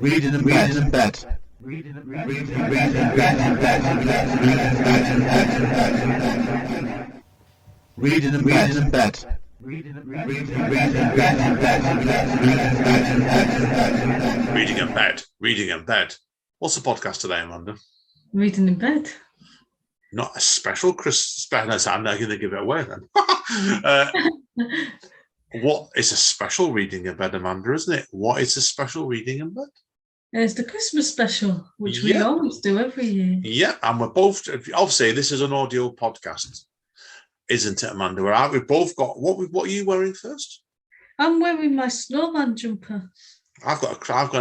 Reading in bed. Reading in bed. Reading in bed. Reading in bed. What's the podcast today, Amanda? Reading in bed. Not a special Christmas. No, I'm not going to give it away then. What is a special reading in bed, Amanda, isn't it? What is a special reading in bed? It's the Christmas special, which we always do every year. Yeah, and we're both, obviously, this is an audio podcast, isn't it, Amanda? We've both got, what are you wearing first? I'm wearing my snowman jumper. I can't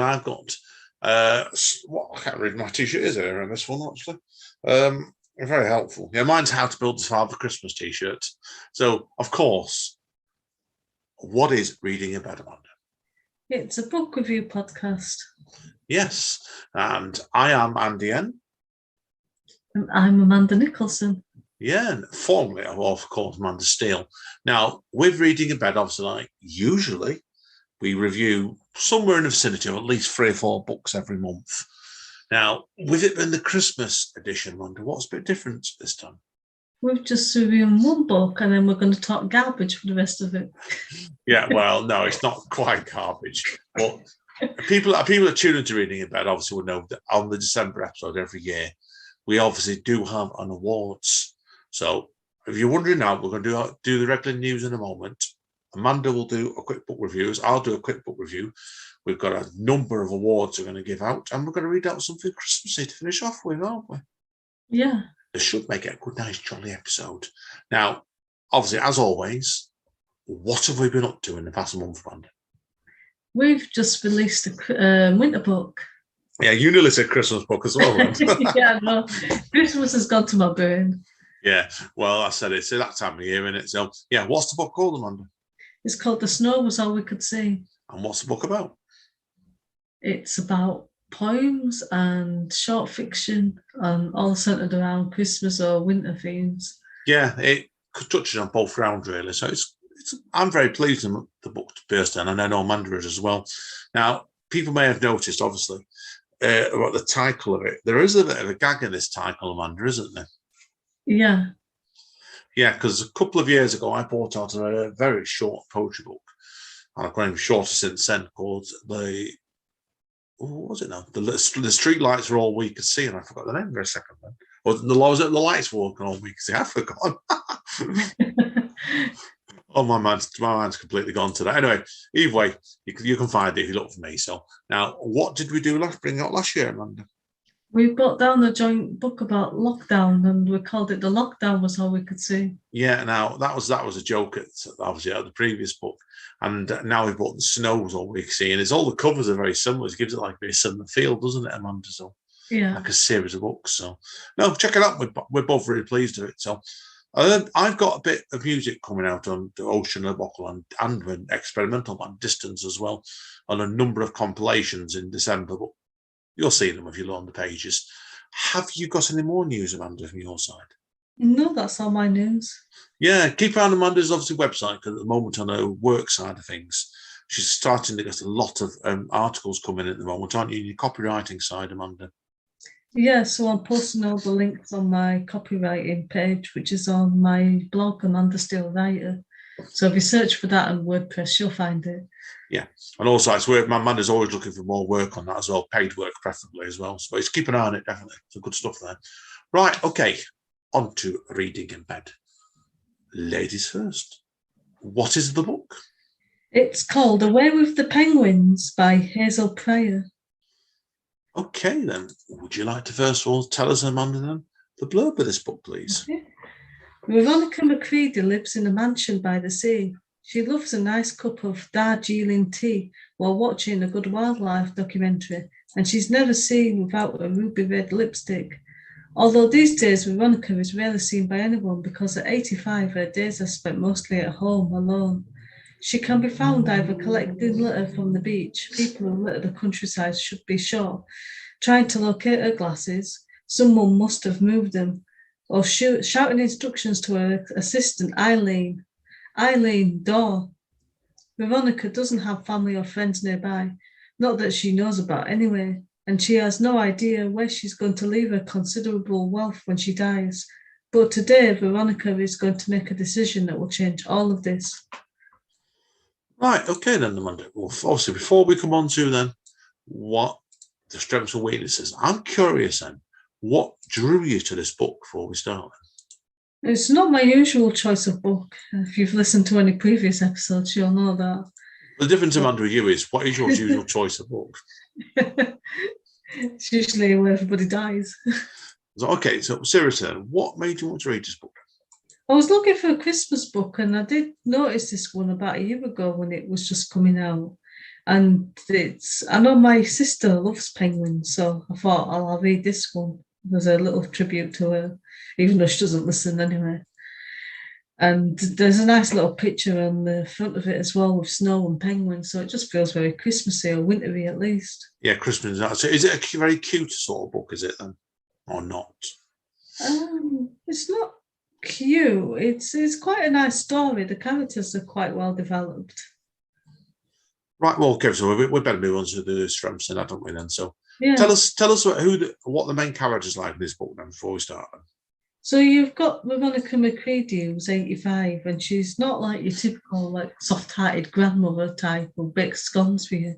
read my t-shirt is here on this one, actually. Very helpful. Yeah, mine's How to Build a Father Christmas t-shirt. So, of course, what is Reading in Bed, Amanda? It's a book review podcast. Yes, and I am Andy N. And I'm Amanda Nicholson. Yeah, and formerly, of course, Amanda Steele. Now, with Reading in Bed, obviously, usually we review somewhere in the vicinity of at least 3 or 4 books every month. Now, with it being the Christmas edition, Amanda, what's a bit different this time? We've just reviewed one book and then we're going to talk garbage for the rest of it. Yeah, well, no, it's not quite garbage. But people that tune into Reading in Bed obviously will know that on the December episode every year, we obviously do have an awards. So if you're wondering now, we're going to do the regular news in a moment. Amanda will do a quick book review. I'll do a quick book review. We've got a number of awards we're going to give out, and we're going to read out something Christmassy to finish off with, aren't we? Yeah. This should make it a good, nice, jolly episode. Now, obviously, as always, what have we been up to in the past month, Amanda? We've just released a winter book. Yeah, you nearly said Christmas book as well. Yeah, no, Christmas has gone to my brain. Yeah, well, I said it's that time of year, isn't it? So, yeah, what's the book called, Amanda? It's called The Snow Was All We Could See. And what's the book about? It's about poems and short fiction, and all centered around Christmas or winter themes. Yeah, it touches on both rounds, really. So I'm very pleased with the book to burst in, and I know Amanda is as well. Now, people may have noticed, obviously, about the title of it. There is a bit of a gag in this title, Amanda, isn't there? Yeah. Yeah, because a couple of years ago, I bought out a very short poetry book, and I've gone even shorter since then, called what was it now? The street lights were all we could see, and I forgot the name for a second then. Or the lights were all we could see. I forgot. Oh, my mind's completely gone today. Anyway, either way, you can find it if you look for me. So now, what did we bring out last year, Amanda? We brought down a joint book about lockdown, and we called it The Lockdown Was All We Could See. Yeah, now that was a joke at the previous book, and now we've brought The Snow Was All We Could See, and all the covers are very similar. It gives it like a very similar feel, doesn't it, Amanda? So yeah, like a series of books. So no, check it out. We're both really pleased with it. So I've got a bit of music coming out on the Ocean of Buckle and an experimental band Distance as well, on a number of compilations in December. But you'll see them if you look on the pages. Have you got any more news, Amanda, from your side? No, that's all my news. Yeah, keep an eye on Amanda's obviously website, because at the moment on her work side of things, she's starting to get a lot of articles coming in at the moment, aren't you? Your copywriting side, Amanda. Yeah, so I'm posting all the links on my copywriting page, which is on my blog, Amanda Steele Writer. So if you search for that on WordPress, you'll find it. Yeah, and also it's work. My man is always looking for more work on that as well, paid work preferably as well. So it's keep an eye on it, definitely. Some good stuff there. Right, okay, on to Reading in Bed. Ladies first. What is the book? It's called Away with the Penguins by Hazel Pryor. Okay, then. Would you like to first of all tell us, Amanda, then, the blurb of this book, please? Okay. Veronica McCready lives in a mansion by the sea. She loves a nice cup of Darjeeling tea while watching a good wildlife documentary, and she's never seen without a ruby red lipstick. Although these days Veronica is rarely seen by anyone because at 85 her days are spent mostly at home alone. She can be found either collecting litter from the beach, people who litter the countryside should be sure, trying to locate her glasses, someone must have moved them, or shouting instructions to her assistant Eileen. Eileen, door. Veronica doesn't have family or friends nearby. not that she knows about anyway, and she has no idea where she's going to leave her considerable wealth when she dies. But today, Veronica is going to make a decision that will change all of this. Right, okay then, Amanda. Well, obviously, before we come on to then what the strengths and weaknesses, I'm curious then, what drew you to this book before we start? It's not my usual choice of book. If you've listened to any previous episodes, you'll know that. The difference, Amanda, with you is, what is your usual choice of books? It's usually where everybody dies. Okay, so seriously, what made you want to read this book? I was looking for a Christmas book, and I did notice this one about a year ago when it was just coming out. And I know my sister loves penguins, so I thought I'll read this one. There's a little tribute to her, even though she doesn't listen anyway. And there's a nice little picture on the front of it as well with snow and penguins, so it just feels very Christmassy or wintry at least. Yeah, Christmas. So is it a very cute sort of book, is it then? Or not? It's not cute. It's quite a nice story. The characters are quite well developed. Right, well, okay, so we better move on to the strengths, and don't we then? So yeah. Tell us what the main characters like in this book then before we start. So you've got Veronica McCready, who's 85, and she's not like your typical like soft-hearted grandmother type who bakes scones for you.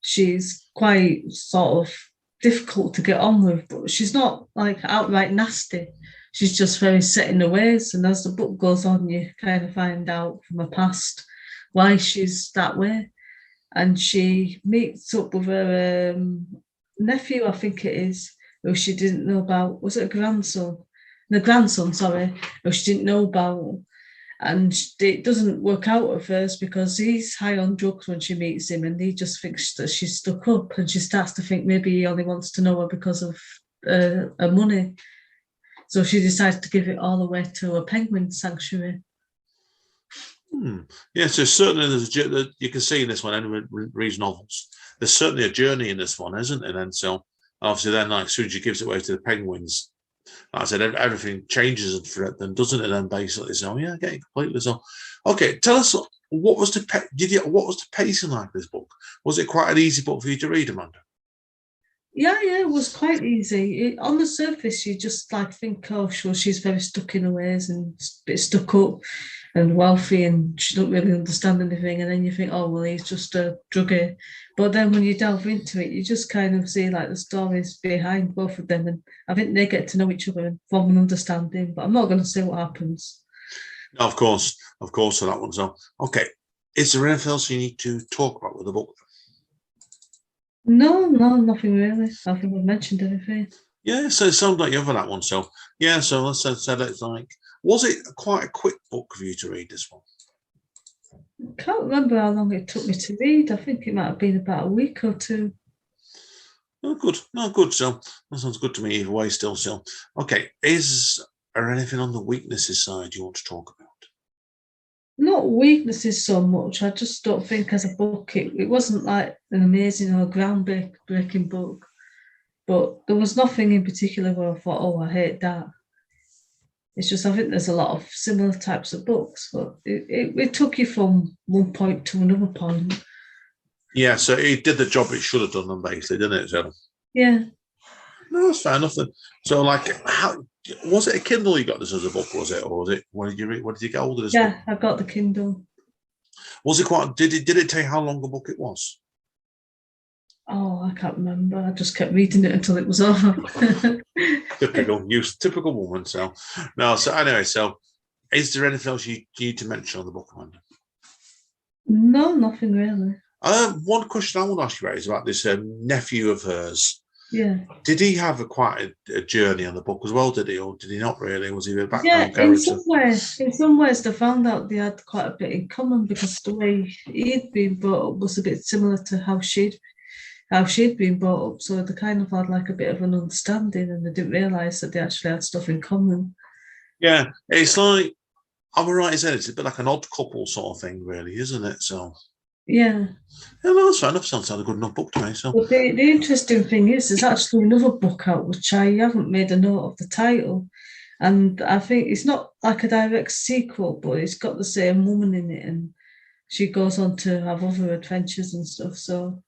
She's quite sort of difficult to get on with, but she's not like outright nasty. She's just very set in her ways, and as the book goes on, you kind of find out from her past why she's that way. And she meets up with her nephew, I think it is, who she didn't know about. Was it a grandson? The grandson, sorry, who she didn't know about. And it doesn't work out at first because he's high on drugs when she meets him, and he just thinks that she's stuck up, and she starts to think maybe he only wants to know her because of her money. So she decides to give it all away to a penguin sanctuary. Yeah, so certainly you can see in this one, anyone reads novels, there's certainly a journey in this one, isn't it? And so obviously then, like, as soon as she gives it away to the penguins, like I said, everything changes for them, doesn't it? Then basically, so yeah, I get it completely. So, okay, tell us what was the pacing like this book? Was it quite an easy book for you to read, Amanda? Yeah, it was quite easy. On the surface, you just like think, oh, sure, she's very stuck in her ways and a bit stuck up and wealthy, and she don't really understand anything. And then you think, oh, well, he's just a druggie. But then when you delve into it, you just kind of see like the stories behind both of them, and I think they get to know each other and form an understanding. But I'm not going to say what happens. No, of course, so that one. So, okay, is there anything else you need to talk about with the book? No, nothing really. I think we've mentioned everything. Yeah, so it sounds like you have that one. So, yeah, so let's say it's like, was it quite a quick book for you to read, this one? I can't remember how long it took me to read. I think it might have been about a week or two. No, good. So that sounds good to me either way still. So, okay, is there anything on the weaknesses side you want to talk about? Not weaknesses so much. I just don't think as a book, it wasn't like an amazing or groundbreaking book. But there was nothing in particular where I thought, oh, I hate that. It's just, I think there's a lot of similar types of books, but it took you from one point to another point. Yeah, so it did the job it should have done, then basically, didn't it? So yeah. No, that's fair enough then. So, like, how was it a Kindle you got this as a book, was it? Or was it, what did you read? What did you get hold of this book? Yeah, I got the Kindle. Was it quite, did it tell you how long a book it was? Oh, I can't remember. I just kept reading it until it was over. Typical woman. So, no, so anyway, so is there anything else you need to mention on the book, Amanda? No, nothing really. One question I want to ask you about is about this nephew of hers. Yeah. Did he have quite a journey on the book as well, did he? Or did he not really? Was he a background character? In some ways, they found out they had quite a bit in common because the way he'd been brought up was a bit similar to how she'd been brought up. So they kind of had like a bit of an understanding, and they didn't realise that they actually had stuff in common. Yeah, it's like, I'm right, isn't it? It's a bit like an odd couple sort of thing, really, isn't it? So yeah. Yeah, no, that's fair enough. Sounds like a good enough book to me. So but the interesting thing is, there's actually another book out which I haven't made a note of the title, and I think it's not like a direct sequel, but it's got the same woman in it, and she goes on to have other adventures and stuff. So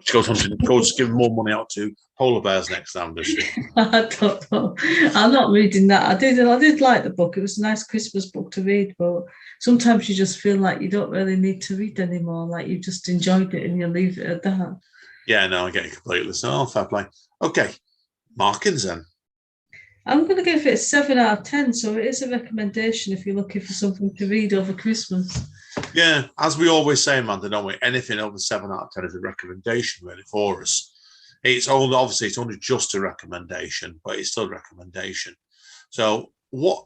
She goes on to go to give more money out to polar bears next time, does she? I don't know. I'm not reading that. I did like the book. It was a nice Christmas book to read, but sometimes you just feel like you don't really need to read anymore. Like you just enjoyed it and you leave it at that. Yeah, no, I get it completely. So, fair play. Okay, markings then. I'm going to give it a 7 out of 10. So it is a recommendation if you're looking for something to read over Christmas. Yeah, as we always say, Amanda, don't we? Anything over 7 out of 10 is a recommendation, really, for us. It's only just a recommendation, but it's still a recommendation. So, what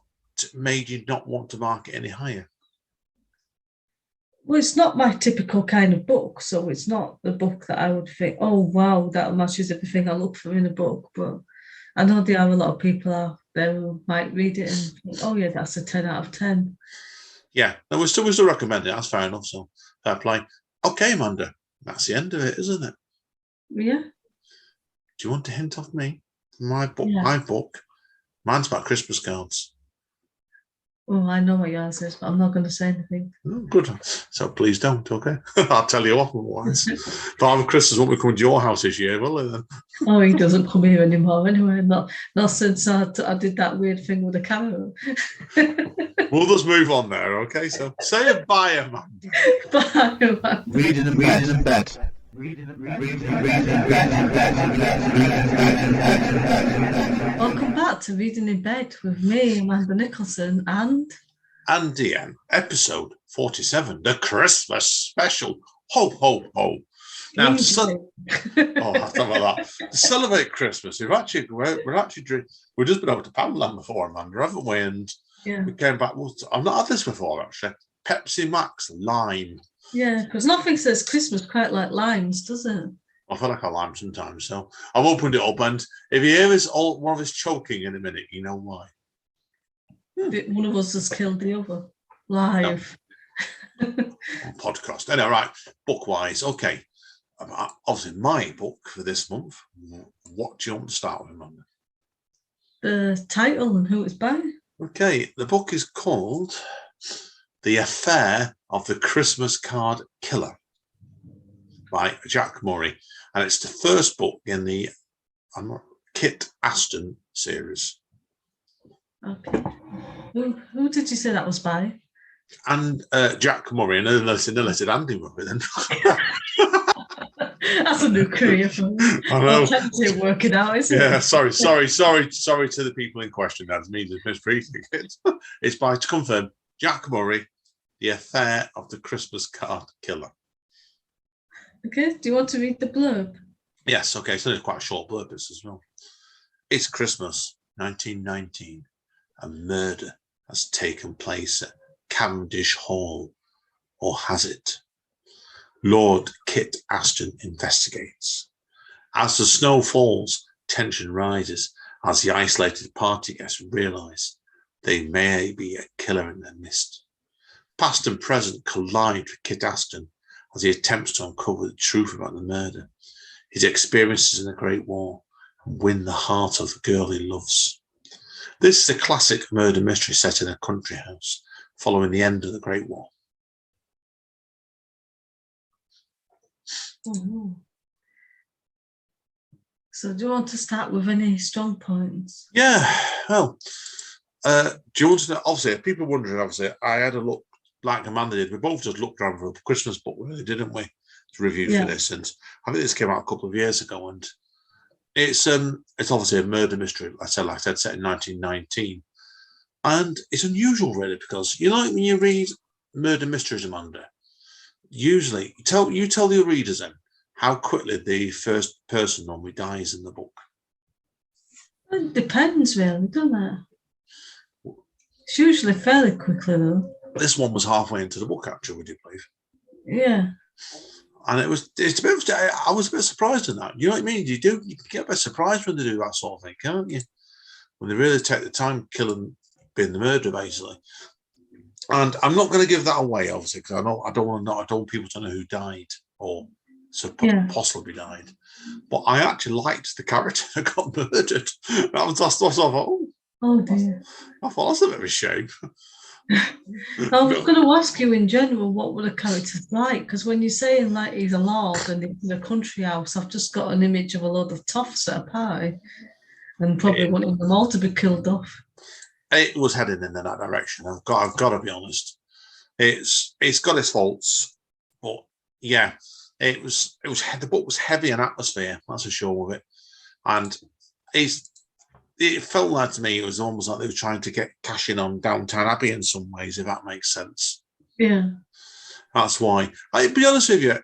made you not want to mark it any higher? Well, it's not my typical kind of book, so it's not the book that I would think, oh wow, that matches everything I look for in a book. But I know there are a lot of people out there who might read it and think, oh yeah, that's a 10 out of 10. Yeah, no, we still recommend it. That's fair enough. So, fair play. Okay, Amanda, that's the end of it, isn't it? Yeah. Do you want a hint of me? My book, Yeah. mine's about Christmas cards. Oh, I know what yours is, but I'm not going to say anything. Oh, good. So please don't, okay? I'll tell you off otherwise. Father Christmas won't be coming to your house this year, will he then? Oh, he doesn't come here anymore anyway. Not since I did that weird thing with the camera. We'll just move on there, okay? So say bye, Amanda. Bye, Amanda. Reading in bed. Welcome back to Reading in Bed with me, Amanda Nicholson, and Deanne, episode 47, the Christmas special. Ho, ho, ho. Now, Easy. oh, I thought about that. To celebrate Christmas, we're just been over to Poundland before, Amanda, haven't we? And Yeah. we came back. Well, I've not had this before, actually. Pepsi Max Lime. Yeah, because nothing says Christmas quite like limes, does it? I feel like I lime sometimes, so I've opened it up, and if you hear one of us choking in a minute, you know why. One of us has killed the other live. On podcast. Anyway, right, book-wise, okay. Obviously, my book for this month. What do you want to start with, Amanda? The title and who it's by. Okay, the book is called The Affair of the Christmas Card Killer by Jack Murray, and it's the first book in the Kit Aston series. Okay. Who did you say that was by? And Jack Murray, and then they said Andy Murray then. That's a new career for me. I know. It's working out, isn't it? Yeah, sorry to the people in question. That's me just misreading it. It's by, to confirm, Jack Murray, The Affair of the Christmas Card Killer. Okay, do you want to read the blurb? Yes, okay, so it's quite a short blurb as well. It's Christmas, 1919. A murder has taken place at Cavendish Hall, or has it? Lord Kit Aston investigates. As the snow falls, tension rises as the isolated party guests realise they may be a killer in their midst. Past and present collide with Kit Aston as he attempts to uncover the truth about the murder, his experiences in the Great War, and win the heart of the girl he loves. This is a classic murder mystery set in a country house following the end of the Great War. Oh. So do you want to start with any strong points? Yeah, well, do you want to know, obviously, people are wondering, obviously, I had a look like Amanda did. We both just looked around for a Christmas book, really, didn't we, to review for this? And I think this came out a couple of years ago, and it's obviously a murder mystery, like I said, set in 1919. And it's unusual, really, because you know, when you read murder mysteries, Amanda, usually you tell your readers then how quickly the first person normally dies in the book. It depends, really, doesn't it? It's usually fairly quickly, though. This one was halfway into the book, actually, would you believe? Yeah. And I was a bit surprised in that. You know what I mean? You can get a bit surprised when they do that sort of thing, can't you? When they really take the time killing, being the murderer, basically. And I'm not going to give that away, obviously, because I don't want people to know who died or possibly died. But I actually liked the character that got murdered. I thought, Oh dear. I thought that's a bit of a shame. I was going to ask you in general, what were the characters like? Because when you're saying like he's a lord and it's in a country house, I've just got an image of a load of toffs at a pie and probably wanting them all to be killed off. It was heading in that direction. I've got to be honest. It's got its faults, but yeah, it was the book was heavy in atmosphere. That's for sure of it, and it felt like to me it was almost like they were trying to get cash in on Downton Abbey in some ways, if that makes sense. Yeah, that's why. I'll be honest with you,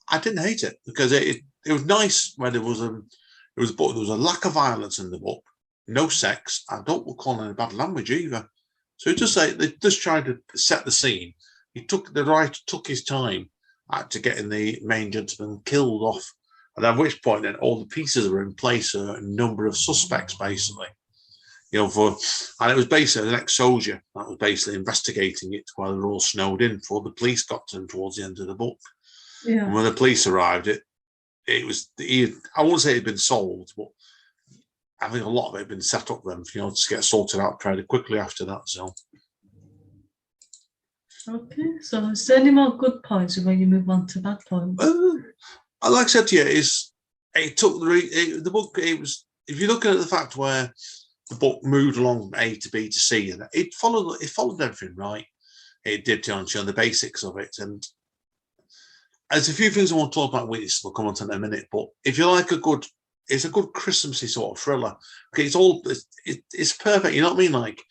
I didn't hate it because it was nice when there was a book. There was a lack of violence in the book, no sex. I don't recall any bad language either. So just like they just tried to set the scene. The writer took his time to getting the main gentleman killed off, and at which point then all the pieces were in place, a number of suspects basically. And it was basically an ex-soldier that was basically investigating it while they were all snowed in before the police got to him towards the end of the book. yeah. And when the police arrived, it was I won't say it had been solved, but I think a lot of it had been set up then, to get sorted out fairly quickly after that. So, okay. So, is there any more good points when you move on to bad points? Like I said to you, it took the book. It was, if you're looking at the fact where the book moved along from A to B to C, and it followed everything right. It did on the basics of it, and there's a few things I want to talk about. We'll come on to in a minute, but if you like it's a good Christmassy sort of thriller. Okay, it's perfect. You know what I mean? Like,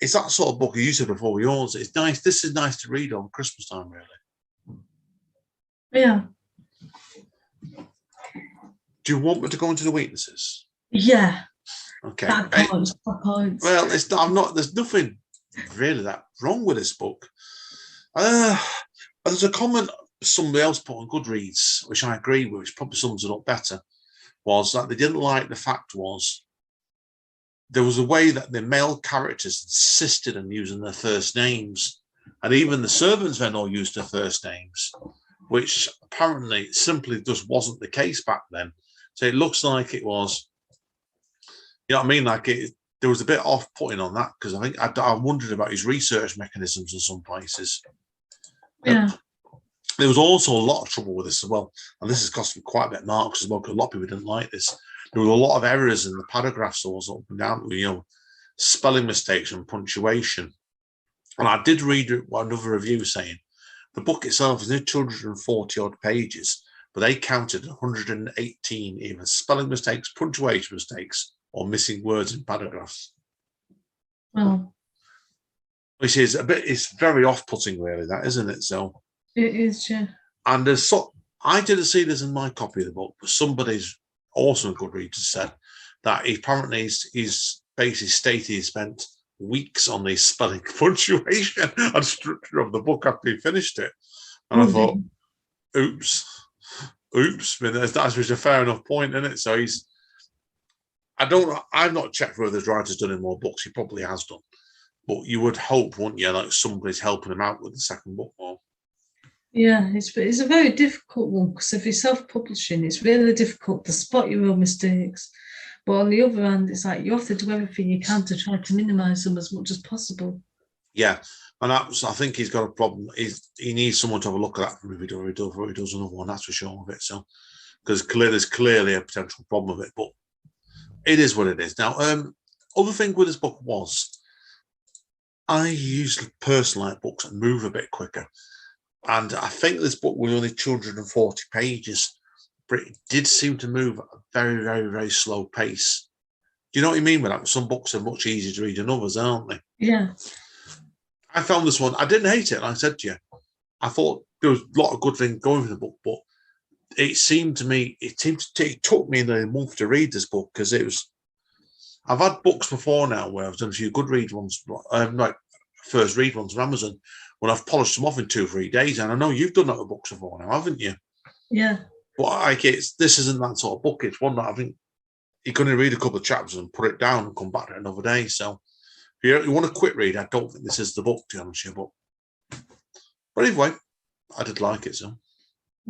it's that sort of book you said before. Yours, it's nice. This is nice to read on Christmas time, really. Yeah. Do you want me to go into the weaknesses? Yeah. Okay. Bad points. Well, there's nothing really that wrong with this book. There's a comment somebody else put on Goodreads, which I agree with, which probably sums it up better, was that they didn't like the fact was there was a way that the male characters insisted on using their first names, and even the servants then all used their first names, which apparently simply just wasn't the case back then. So it looks like it was, you know what I mean? Like there was a bit off-putting on that, because I think I wondered about his research mechanisms in some places. Yeah. There was also a lot of trouble with this as well, and this has cost me quite a bit of marks as well, because a lot of people didn't like this. There were a lot of errors in the paragraphs, also up and down, spelling mistakes and punctuation. And I did read another review saying the book itself is near 240 odd pages, but they counted 118 either spelling mistakes, punctuation mistakes, or missing words in paragraphs. Well, which is it's very off-putting, really, that, isn't it? So it is, yeah. And I didn't see this in my copy of the book, but somebody's also a good reader said that apparently he's basically stated he spent weeks on the spelling, punctuation, and structure of the book after he finished it. And I thought, oops. I mean, that's a fair enough point, isn't it? So I've not checked whether the writer's done any more books. He probably has done. But you would hope, wouldn't you, like somebody's helping him out with the second book more. Yeah, it's a very difficult one, because if you're self-publishing, it's really difficult to spot your own mistakes. But on the other hand, it's like you have to do everything you can to try to minimise them as much as possible. Yeah, and I think he's got a problem. He needs someone to have a look at that if he does another one, that's for sure of it. So, because there's clearly a potential problem with it, but it is what it is. Now, other thing with this book was, I usually personally like books that move a bit quicker. And I think this book was only 240 pages, but it did seem to move at a very, very, very slow pace. Do you know what I mean with that? Some books are much easier to read than others, aren't they? Yeah. I found this one, I didn't hate it, like I said to you. I thought there was a lot of good things going with the book, but it seemed to me, it took me a month to read this book, because I've had books before now where I've done a few good read ones, like first read ones on Amazon, when I've polished them off in 2 or 3 days. And I know you've done that with books before now, haven't you? Yeah. But this isn't that sort of book. It's one that I think you're going to read a couple of chapters and put it down and come back to it another day. So if you want a quick read, I don't think this is the book, to be honest with you. But anyway, I did like it. So.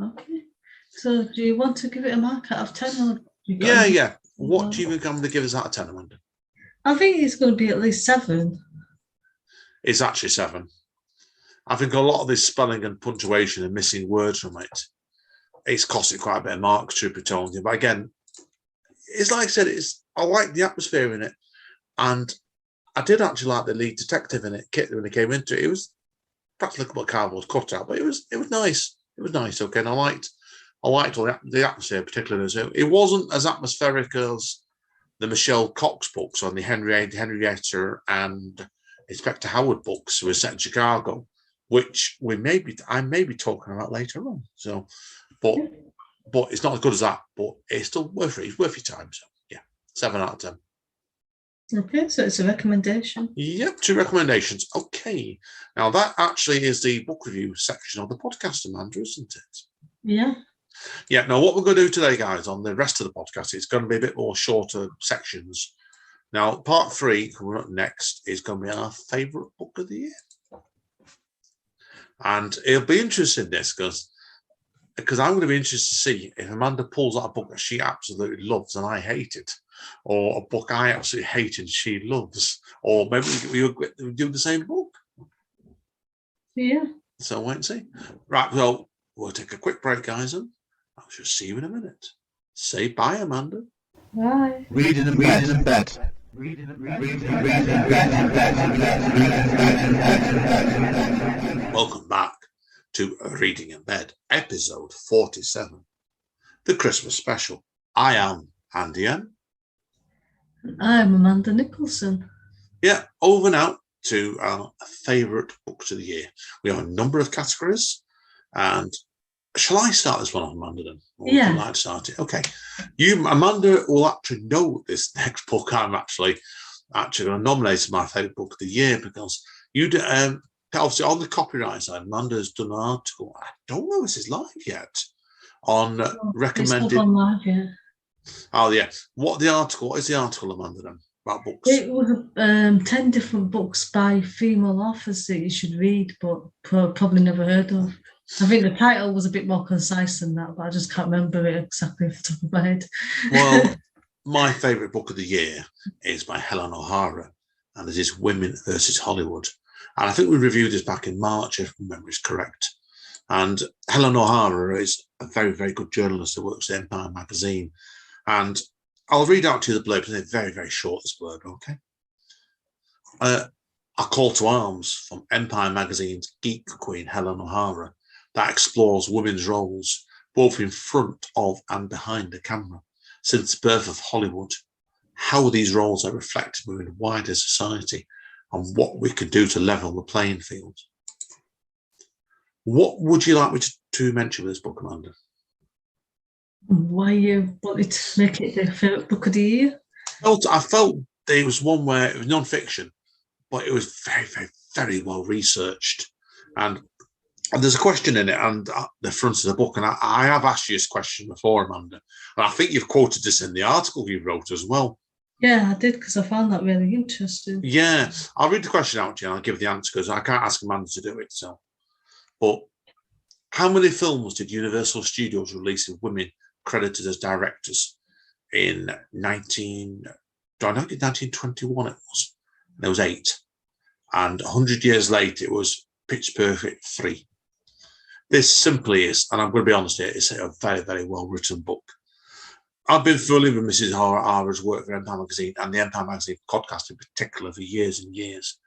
Okay. So do you want to give it a mark out of 10? Or yeah. What do you think I'm going to give us out of 10, Amanda? I think it's going to be at least 7. It's actually 7. I think a lot of this spelling and punctuation and missing words from it's costed quite a bit of marks, truth be told. But again, it's like I said, I like the atmosphere in it. And I did actually like the lead detective in it, Kit, when he came into it. It was practically a cardboard cutout, but it was nice. It was nice, okay. And I liked all the atmosphere, particularly. It wasn't as atmospheric as the Michelle Cox books on the Henrietta and Inspector Howard books who were set in Chicago, which I may be talking about later on. So, but it's not as good as that, but it's still worth it. It's worth your time. So yeah, 7 out of 10. Okay, so it's a recommendation. Yep, 2 recommendations. Okay. Now that actually is the book review section of the podcast, Amanda, isn't it? Yeah. Yeah, now what we're going to do today, guys, on the rest of the podcast, it's going to be a bit more shorter sections. Now, part 3, coming up next, is going to be our favourite book of the year. And it'll be interesting, this, because I'm going to be interested to see if Amanda pulls out a book that she absolutely loves and I hate it, or a book I absolutely hate and she loves, or maybe we do the same book. Yeah. So wait and see. Right, well, we'll take a quick break, guys, and I'll just see you in a minute. Say bye, Amanda. Bye. Reading in bed. Welcome back to Reading in Bed, episode 47, the Christmas special. I am Andy N. I'm Amanda Nicholson. Yeah, over now to our favourite books of the year. We have a number of categories, and shall I start this one off, Amanda, then? Or would you like to start it? Okay. Amanda, will actually know this next book. I'm actually going to nominate as my favourite book of the year, because you do, obviously on the copyright side, Amanda's done an article. I don't know if this is live yet, on recommended. It's not on live yet. Oh yeah. What is the article, Amanda, then, about books? It was 10 different books by female authors that you should read, but probably never heard of. I think the title was a bit more concise than that, but I just can't remember it exactly off the top of my head. Well, my favourite book of the year is by Helen O'Hara, and it is Women versus Hollywood. And I think we reviewed this back in March, if memory is correct. And Helen O'Hara is a very, very good journalist who works at Empire magazine. And I'll read out to you the blurb. It's very, very short, this blurb, okay? A call to arms from Empire magazine's geek queen, Helen O'Hara, that explores women's roles, both in front of and behind the camera, since the birth of Hollywood, how these roles are reflected within wider society, and what we can do to level the playing field. What would you like me to mention with this book, Amanda? Why you wanted to make it the favourite book of the year? I felt there was one where it was non-fiction, but it was very, very, very well researched. And there's a question in it, and the front of the book, and I have asked you this question before, Amanda, and I think you've quoted this in the article you wrote as well. Yeah, I did, because I found that really interesting. Yeah, I'll read the question out to you and I'll give the answer, because I can't ask Amanda to do it. So, but how many films did Universal Studios release with women credited as directors in 1921 it was? There was 8. And 100 years later, it was Pitch Perfect 3. This simply is, and I'm going to be honest here, it's a very, very well-written book. I've been familiar with Mrs. O'Hara's work for Empire Magazine and the Empire Magazine podcast in particular for years and years.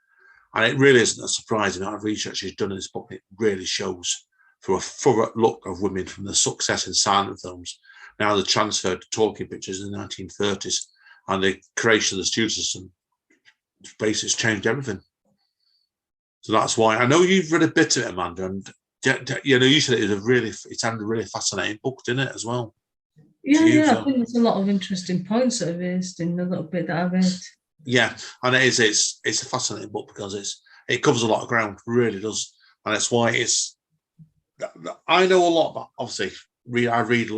And it really isn't a surprising amount of research she's done in this book. It really shows through a thorough look of women from the success in silent films, now the transfer to talking pictures in the 1930s, and the creation of the studio system. Basically, changed everything. So that's why I know you've read a bit of it, Amanda, and you said it sounded a really fascinating book, didn't it, as well? Yeah, I think there's a lot of interesting points that are raised in the little bit that I read. Yeah, and it's a fascinating book because it covers a lot of ground, really does, and that's why I know a lot about. Obviously, I read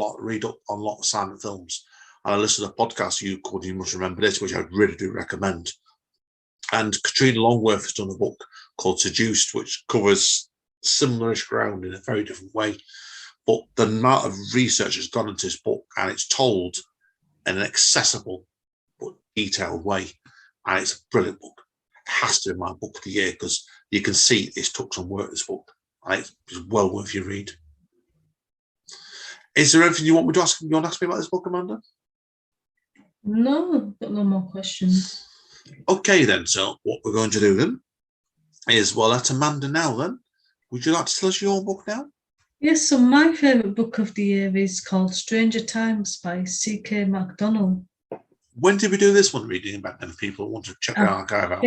up on a lot of silent films, and I listen to a podcast you must remember this, which I really do recommend. And Katrina Longworth has done a book called Seduced, which covers similarish ground in a very different way. But the amount of research has gone into this book, and it's told in an accessible but detailed way. And it's a brilliant book. has to be my book of the year because you can see it's took some work, this book. And it's well worth your read. Is there anything you want me to ask? You want to ask me about this book, Amanda? No, I've got no more questions. Okay, then. So what we're going to do then is, well, that's Amanda now then. Would you like to tell us your book now? Yes, so my favourite book of the year is called Stranger Times by C.K. Mcdonald. When did we do this one, reading back then? People want to check the archive out.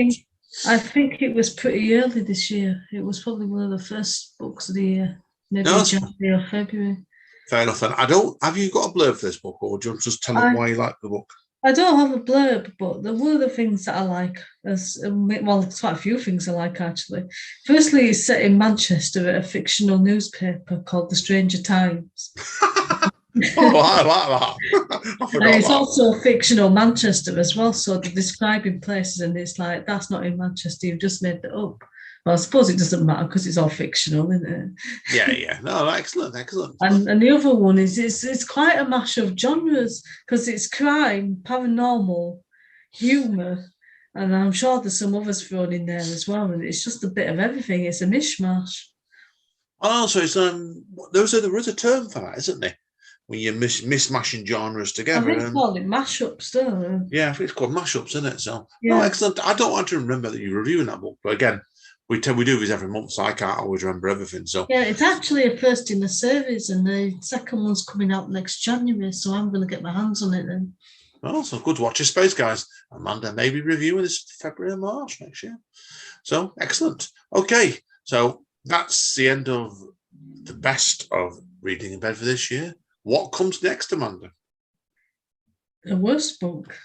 I think it was pretty early this year. It was probably one of the first books of the year, maybe January or February. Fair enough. Then have you got a blurb for this book, or do you just tell them why you like the book? I don't have a blurb, but there were the things that I like. There's quite a few things I like, actually. Firstly, it's set in Manchester at a fictional newspaper called The Stranger Times. I like that. And it's also fictional Manchester as well, so they're describing places and it's like, that's not in Manchester, you've just made that up. Well, I suppose it doesn't matter because it's all fictional, isn't it? Yeah. No, excellent. And the other one is it's quite a mash of genres because it's crime, paranormal, humour, and I'm sure there's some others thrown in there as well. And it's just a bit of everything. It's a mishmash. Oh, so it's there is a term for that, isn't there? When you're mishmashing genres together. I think it's called it mashups, don't I? Yeah, I think it's called mashups, isn't it? So, yeah. No, excellent. I don't want to remember that you're reviewing that book, but again, we do this every month, so I can't always remember everything. So yeah, it's actually a first in the series, and the second one's coming out next January, so I'm going to get my hands on it then. Well, so good. Watch your space, guys. Amanda may be reviewing this February or March next year. So excellent. Okay, so that's the end of the best of Reading in Bed for this year. What comes next, Amanda? The worst book.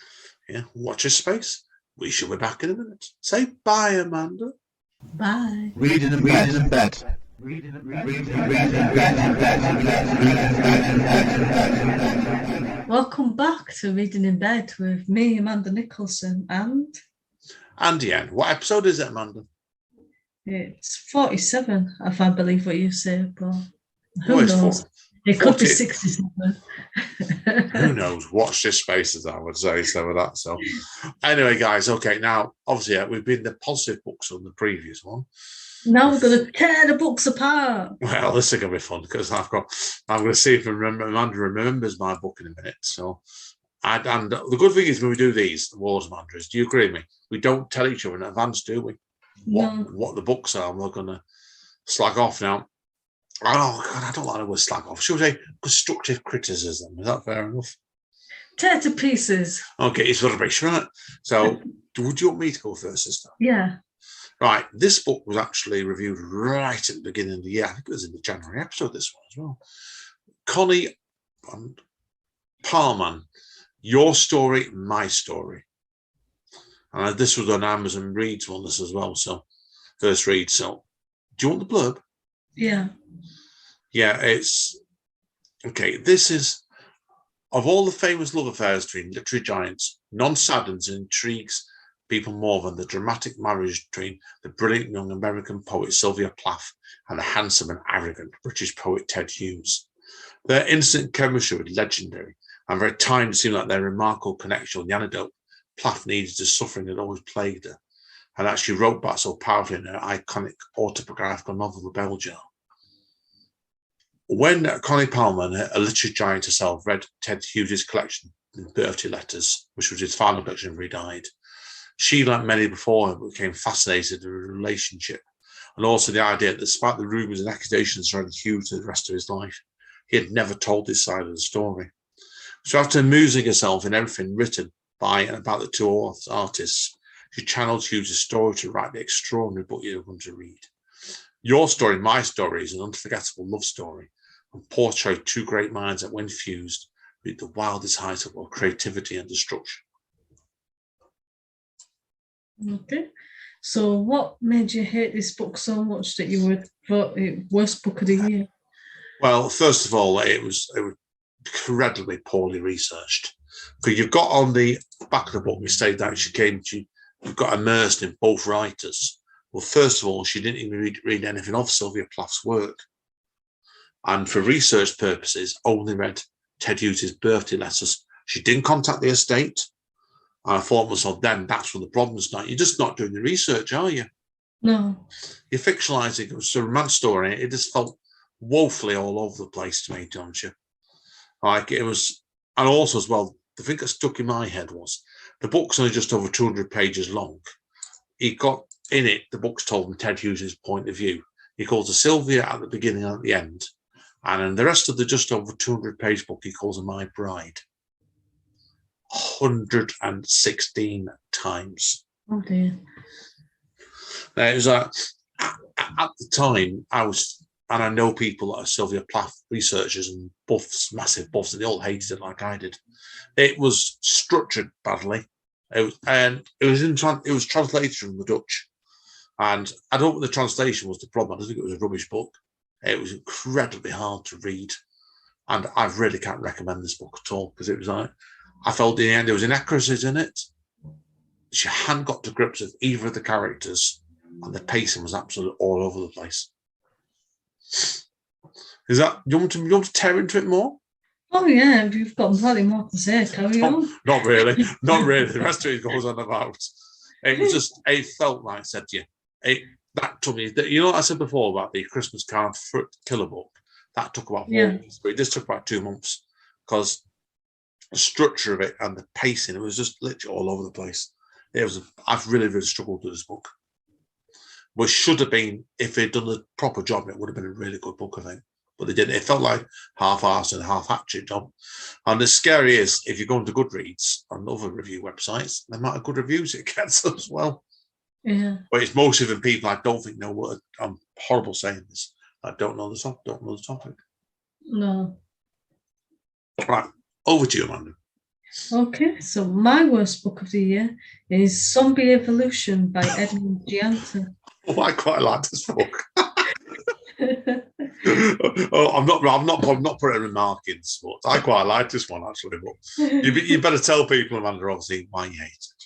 Yeah, watch your space. We shall be back in a minute. Say bye, Amanda. Bye. Reading in bed. Welcome back to Reading in Bed with me, Amanda Nicholson, and Anne. What episode is it, Amanda? It's 47, if I believe what you say, but who knows? It could be 67. Who knows? Watch this space, as I would say. So with that. So anyway, guys. Okay, now obviously we've been the positive books on the previous one. Now we're going to tear the books apart. Well, this is going to be fun because I'm going to see if Amanda remembers my book in a minute. So, and the good thing is when we do these awards, Amanda, is do you agree with me? We don't tell each other in advance, do we? What the books are, and we're going to slag off now. Oh God, I don't like the word slag off. Should we say constructive criticism? Is that fair enough? Tear to pieces. Okay, it's rubbish, right? So, would you want me to go first this time? Yeah. Right, this book was actually reviewed right at the beginning of the year. I think it was in the January episode, this one as well. Connie Parman, Your Story, My Story. And this was on Amazon Reads on this as well, so first read. So, do you want the blurb? Yeah. Yeah, it's... Okay, this is... Of all the famous love affairs between literary giants, none saddens and intrigues people more than the dramatic marriage between the brilliant young American poet Sylvia Plath and the handsome and arrogant British poet Ted Hughes. Their instant chemistry was legendary, and for a time it seemed like their remarkable connection was the antidote Plath needed to suffering that always plagued her, and that she wrote back so powerfully in her iconic autobiographical novel, The Bell Jar. When Connie Palmer, a literary giant herself, read Ted Hughes' collection of birthday letters, which was his final collection before he died, she, like many before her, became fascinated with the relationship and also the idea that despite the rumours and accusations surrounding Hughes for the rest of his life, he had never told this side of the story. So after amusing herself in everything written by and about the two artists, she channeled Hughes' story to write the extraordinary book you're going to read. Your Story, My Story is an unforgettable love story and portrays two great minds that, when fused, reach the wildest heights of both creativity and destruction. Okay. So what made you hate this book so much that you would vote it worst book of the year? Well, first of all, it was incredibly poorly researched. Because you've got on the back of the book, you say that she got immersed in both writers. Well, first of all, she didn't even read anything of Sylvia Plath's work. And for research purposes, only read Ted Hughes' birthday letters. She didn't contact the estate. And I thought to myself, then that's where the problem start. You're just not doing the research, are you? No. You're fictionalising. It was a romance story. It just felt woefully all over the place to me, don't you? Like it was, and also as well, the thing that stuck in my head was the book's only just over 200 pages long. He got in it, the book's told from Ted Hughes' point of view. He calls her Sylvia at the beginning and at the end. And in the rest of the just over 200-page book, he calls her my bride. 116 times. Oh dear. It was at the time, and I know people that are Sylvia Plath researchers and buffs, massive buffs, and they all hated it like I did. It was structured badly. It was translated from the Dutch, and I don't think the translation was the problem. I don't think it was a rubbish book. It was incredibly hard to read, and I really can't recommend this book at all because it was like I felt in the end there was inaccuracies in it. She hadn't got to grips with either of the characters, and the pacing was absolutely all over the place. Is that you want to tear into it more? Oh yeah, you've got plenty more to say. Carry on. Not really. Not really. The rest of it goes on about. It was just. It felt like I said to you. That took me. You know what I said before about the Christmas card fruit killer book. That took about 4 months, but this took about 2 months because the structure of it and the pacing. It was just literally all over the place. It was. I've really, really struggled with this book. Which should have been, if they'd done the proper job, it would have been a really good book, I think. But they didn't. It felt like half-arsed and half-hatchet job. And the scary is, if you go into Goodreads and other review websites, the amount of good reviews it gets as well. Yeah. But it's mostly the people I don't think know what. I'm horrible saying this. I don't know the topic. No. Right, over to you, Amanda. Okay, so my worst book of the year is Zombie Evolution by Edmund Gianta. Oh, I quite like this book. I'm not putting a remark in sports. I quite like this one actually, but you better tell people, Amanda, obviously why you hate it.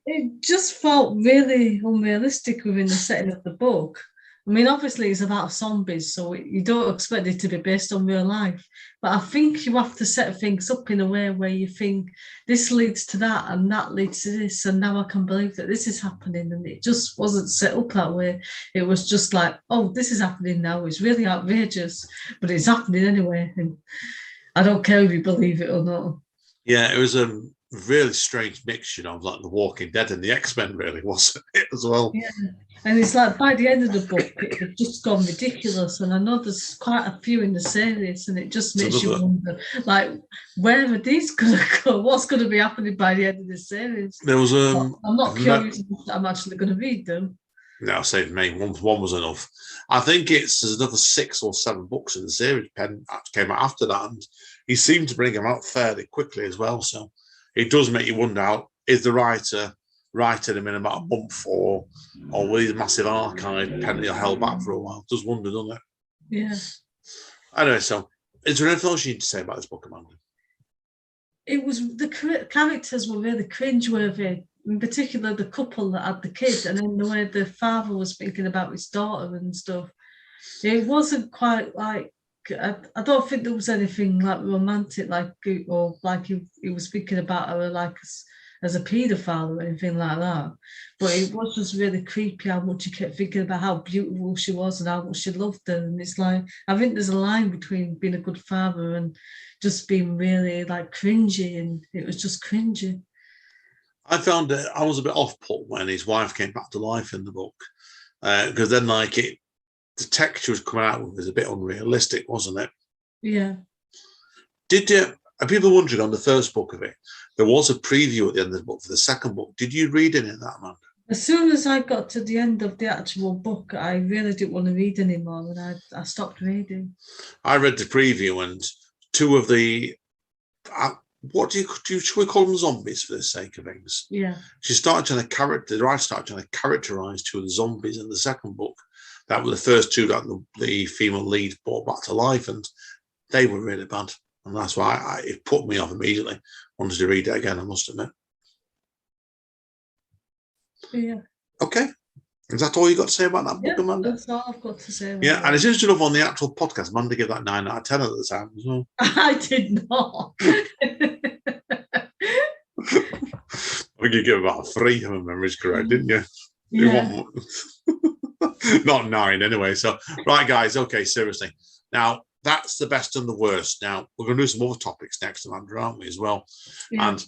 It just felt really unrealistic within the setting of the book. I mean, obviously it's about zombies, so you don't expect it to be based on real life. But I think you have to set things up in a way where you think this leads to that and that leads to this, and now I can believe that this is happening. And it just wasn't set up that way. It was just like, oh, this is happening now. It's really outrageous, but it's happening anyway. And I don't care if you believe it or not. Yeah, it was a really strange mixture of like The Walking Dead and the X-Men, really, wasn't it, as well? Yeah. And it's like by the end of the book, it had just gone ridiculous. And I know there's quite a few in the series, and it just makes you wonder, like, where are these going to go? What's going to be happening by the end of the series? There was I'm not curious if I'm actually going to read them. No, save me. One was enough. I think there's another 6 or 7 books in the series. Penn came out after that, and he seemed to bring them out fairly quickly as well. So it does make you wonder: how is the writer writing them in about a month, or will his massive archive Penny held back for a while? Just wonder, doesn't it? Yeah. Anyway, so is there anything else you need to say about this book, Amanda? It was the characters were really cringeworthy. In particular, the couple that had the kid, and then the way the father was thinking about his daughter and stuff. It wasn't quite like. I don't think there was anything like romantic, like or like he was thinking about her like as a paedophile or anything like that. But it was just really creepy how much he kept thinking about how beautiful she was and how much she loved her. And it's like, I think there's a line between being a good father and just being really like cringy, and it was just cringy. I found it, I was a bit off-put when his wife came back to life in the book, because then like the texture was coming out was a bit unrealistic, wasn't it? Yeah. Are people wondering on the first book of it, there was a preview at the end of the book for the second book. Did you read any of that, Amanda? As soon as I got to the end of the actual book, I really didn't want to read anymore, and I stopped reading. I read the preview, and 2 of the should we call them zombies for the sake of things? Yeah. The writer started trying to characterize 2 of the zombies in the second book. That were the first 2 that the female lead brought back to life, and they were really bad. And that's why it put me off immediately. Wanted to read it again, I must admit. Yeah. Okay. Is that all you got to say about that book, Amanda? That's all I've got to say about it. And it's interesting enough on the actual podcast, Amanda gave that 9 out of 10 at the time as well. I did not. think you give about 3, if my memory's correct, didn't you? Yeah. Not 9 anyway. So, right, guys. Okay, seriously. Now, that's the best and the worst. Now, we're going to do some other topics next, Amanda, aren't we, as well? Yeah. And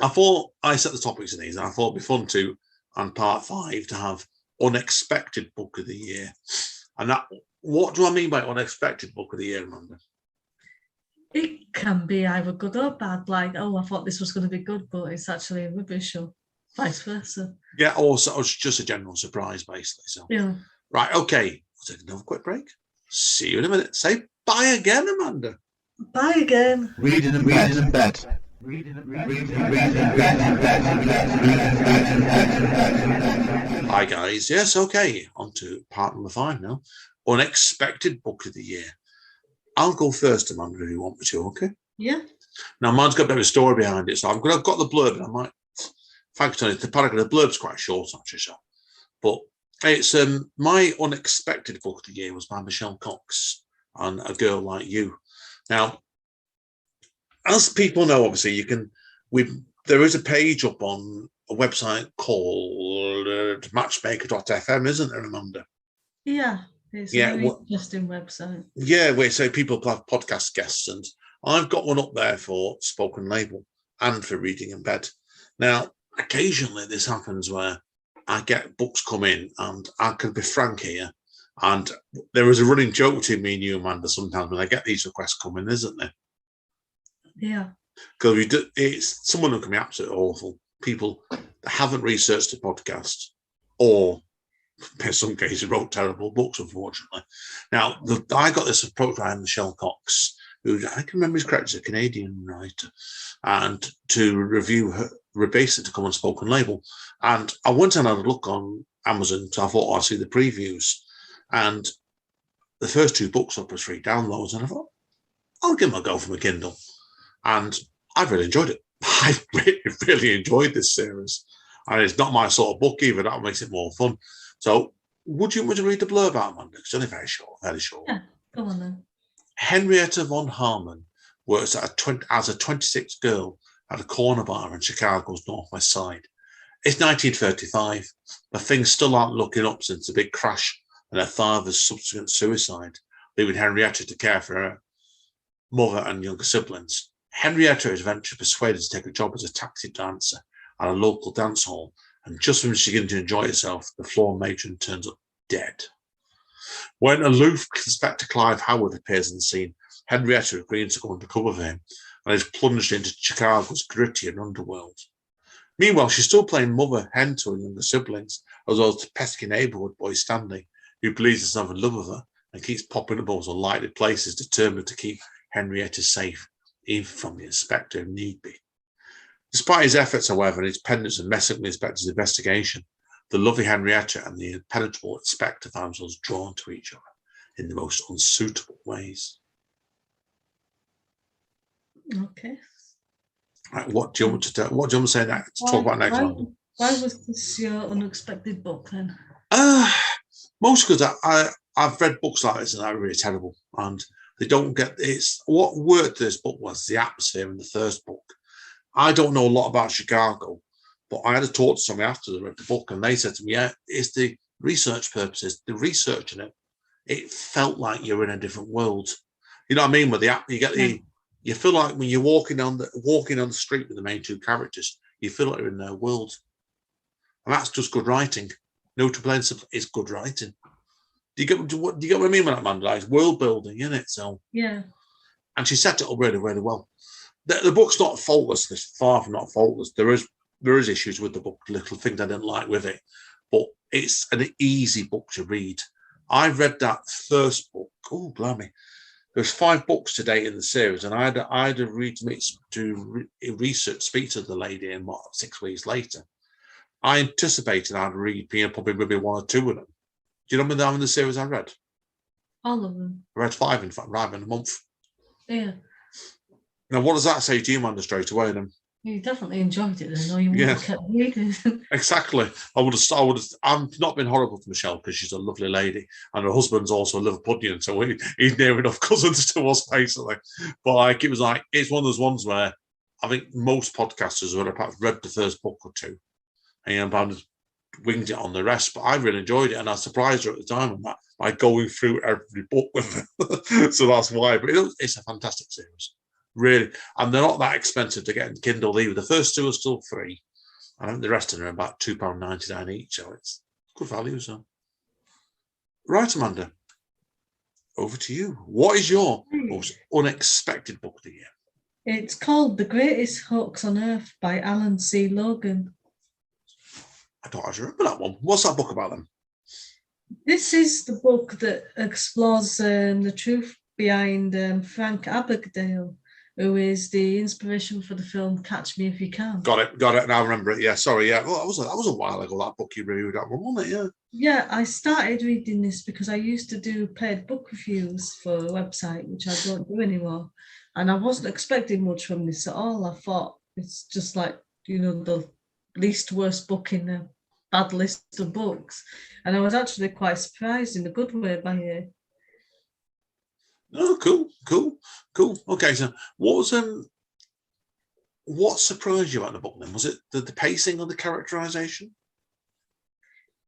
I thought I set the topics in these, and I thought it'd be fun to, on part 5, to have unexpected book of the year. And that, what do I mean by unexpected book of the year, Amanda? It can be either good or bad, like, oh, I thought this was going to be good, but it's actually rubbish, or vice versa. Yeah, also it's just a general surprise, basically. So, Yeah. right, okay, we'll take another quick break. See you in a minute. Say bye again, Amanda. Bye again. Reading in bed. Hi, guys. Yes, okay. On to part number 5 now. Unexpected book of the year. I'll go first, Amanda, if you want me to, okay? Yeah. Now, mine's got a bit of a story behind it, so I've got the blurb, and I might, thanks, Tony, the paragraph, the blurb's quite short, actually, so. But it's my unexpected book of the year was by Michelle Cox and A Girl Like You. Now, as people know, obviously, there is a page up on a website called matchmaker.fm, isn't there, Amanda? Yeah. It's a very interesting website. Yeah, where so people have podcast guests, and I've got one up there for spoken label and for reading in bed. Now, occasionally this happens where I get books come in, and I can be frank here, and there is a running joke between me and you, Amanda, sometimes when I get these requests come in, isn't there? Yeah. Because it's someone who can be absolutely awful. People that haven't researched the podcast, or in some cases wrote terrible books, unfortunately. Now, I got this approach by Michelle Cox, who I can remember is correct, is a Canadian writer, and to review her, basically to come on spoken label. And I went and had a look on Amazon, so I thought I'd see the previews. And the first 2 books up as free downloads, and I thought, I'll give them a go from a Kindle. And I've really enjoyed it. I really enjoyed this series. And it's not my sort of book either. That makes it more fun. So, would you want to read the blurb out, Amanda? It's only very short, very short. Yeah, go on then. Henrietta von Harmon works as a 26 girl at a corner bar in Chicago's northwest side. It's 1935, but things still aren't looking up since the big crash and her father's subsequent suicide, leaving Henrietta to care for her mother and younger siblings. Henrietta is eventually persuaded to take a job as a taxi dancer at a local dance hall, and just when she's beginning to enjoy herself, the floor matron turns up dead. When aloof Inspector Clive Howard appears on the scene, Henrietta agrees to go undercover for him and is plunged into Chicago's gritty and underworld. Meanwhile, she's still playing mother hen to her younger siblings, as well as the pesky neighbourhood boy Stanley, who believes he's in love with her and keeps popping up those unlikely places, determined to keep Henrietta safe, even from the inspector if need be. Despite his efforts, however, and his pendants of messing with the inspector's investigation, the lovely Henrietta and the impenetrable inspector find themselves drawn to each other in the most unsuitable ways. Okay. Right, what do you want to do? What do you want to say next? Talk about next one. Why was this your unexpected book then? Most because I've read books like this and they're really terrible, and they don't get it's what worked this book was the atmosphere in the first book. I don't know a lot about Chicago, but I had to talk to somebody after they read the book, and they said to me, yeah, it's the research purposes, the research in it. It felt like you're in a different world. You know what I mean? With the app, you get you feel like when you're walking on the street with the main 2 characters, you feel like you're in their world. And that's just good writing. No to blame, it's good writing. Do you get what I mean by that, Amanda? It's world building, isn't it? So yeah. And she set it up really, really well. The book's not faultless. It's far from not faultless. There is issues with the book, little things I didn't like with it, but it's an easy book to read. I read that first book. Oh, blimey. There's 5 books to date in the series, and I had to research, speak to the lady, and 6 weeks later. I anticipated I'd read probably maybe 1 or 2 of them. Do you know how many the series I read? All of them. I read 5, in fact, rather than a month. Yeah. Now, what does that say to you, Amanda, straight away then? You definitely enjoyed it then, or you would have kept reading. Exactly. I've not been horrible to Michelle because she's a lovely lady, and her husband's also a Liverpudlian, so he's near enough cousins to us, basically. But it's one of those ones where I think most podcasters would have perhaps read the first book or two, and kind winged it on the rest. But I really enjoyed it, and I surprised her at the time on that by going through every book with her. So that's why. But it's a fantastic series, really, and they're not that expensive to get in Kindle either. The first two are still free. I think the rest of them are about £2.99 each, so it's good value. So, right, Amanda, over to you. What is your most unexpected book of the year? It's called The Greatest Hoax on Earth by Alan C. Logan. I don't actually remember that one. What's that book about then? This is the book that explores the truth behind Frank Abagnale, who is the inspiration for the film Catch Me If You Can. Got it. Now I remember it. Yeah, sorry. Yeah, well, that was a while ago, that book you reviewed, that one, wasn't it? Yeah. Yeah, I started reading this because I used to do paid book reviews for a website, which I don't do anymore. And I wasn't expecting much from this at all. I thought it's just like, the least worst book in a bad list of books. And I was actually quite surprised in a good way by it. Oh, cool. Okay, so what surprised you about the book then? Was it the pacing or the characterization?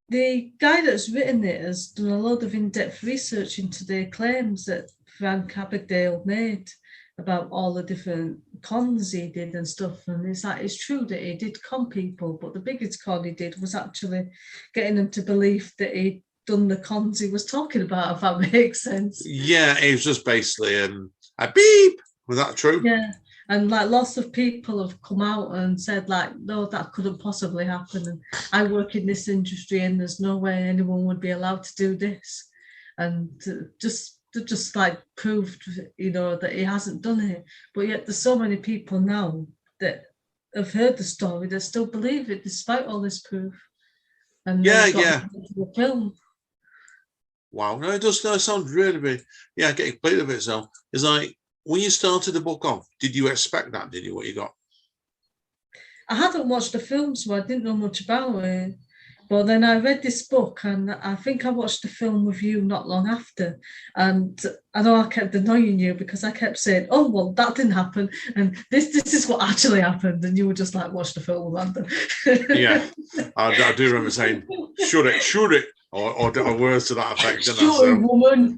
The guy that's written it has done a lot of in-depth research into the claims that Frank Abagnale made about all the different cons he did and stuff. And it's true that he did con people, but the biggest con he did was actually getting them to believe that he'd done the cons he was talking about, if that makes sense. Yeah, it was just basically a beep. Was that true? Yeah. And like lots of people have come out and said like, no, that couldn't possibly happen. And I work in this industry and there's no way anyone would be allowed to do this. And just like proved, that he hasn't done it. But yet there's so many people now that have heard the story that still believe it despite all this proof. And the film. Wow, no, it does sound really big. Yeah, getting played of it. So it's like when you started the book off, did you expect that? Did you what you got? I hadn't watched the film, so I didn't know much about it. But then I read this book, and I think I watched the film with you not long after. And I know I kept annoying you because I kept saying, "Oh, well, that didn't happen," and this is what actually happened, and you were just like, "Watch the film, Amanda." Yeah, I do remember saying, "Should it," or words to that effect. Sure, woman.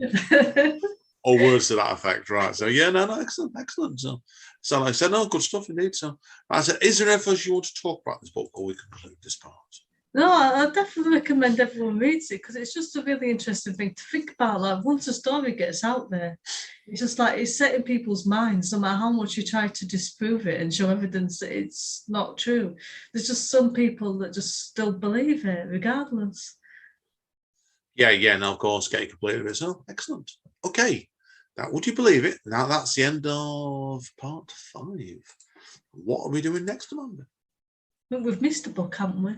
Or words to that effect, right? So yeah, no, excellent. So like I said, no, good stuff indeed. So I said, is there anything else you want to talk about this book, or we conclude this part? No, I definitely recommend everyone reads it because it's just a really interesting thing to think about. Like once a story gets out there, it's just like it's set in people's minds, no matter how much you try to disprove it and show evidence that it's not true. There's just some people that just still believe it, regardless. Yeah, no, of course, getting completed with it. So excellent. Okay. Now, would you believe it? Now that's the end of part 5. What are we doing next, Amanda? But we've missed a book, haven't we?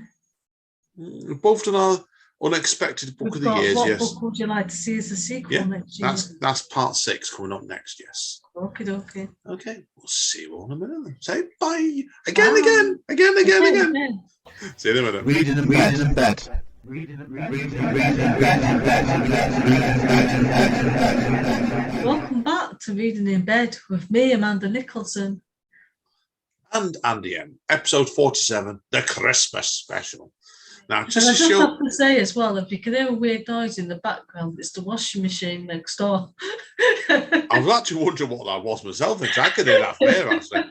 We've both done our unexpected book of the years. What yes. book would you like to see as a sequel next year? That's part 6 coming up next. Yes. Okay. Okay. We'll see you all in a minute. Then. Say bye again. See you in a minute. Reading in bed. Welcome back to Reading in Bed with me, Amanda Nicholson. And Andy M. Episode 47, the Christmas special. Now, just have to say as well, if you can hear a weird noise in the background, it's the washing machine next door. I was actually wondering what that was myself. I could hear that from here, actually.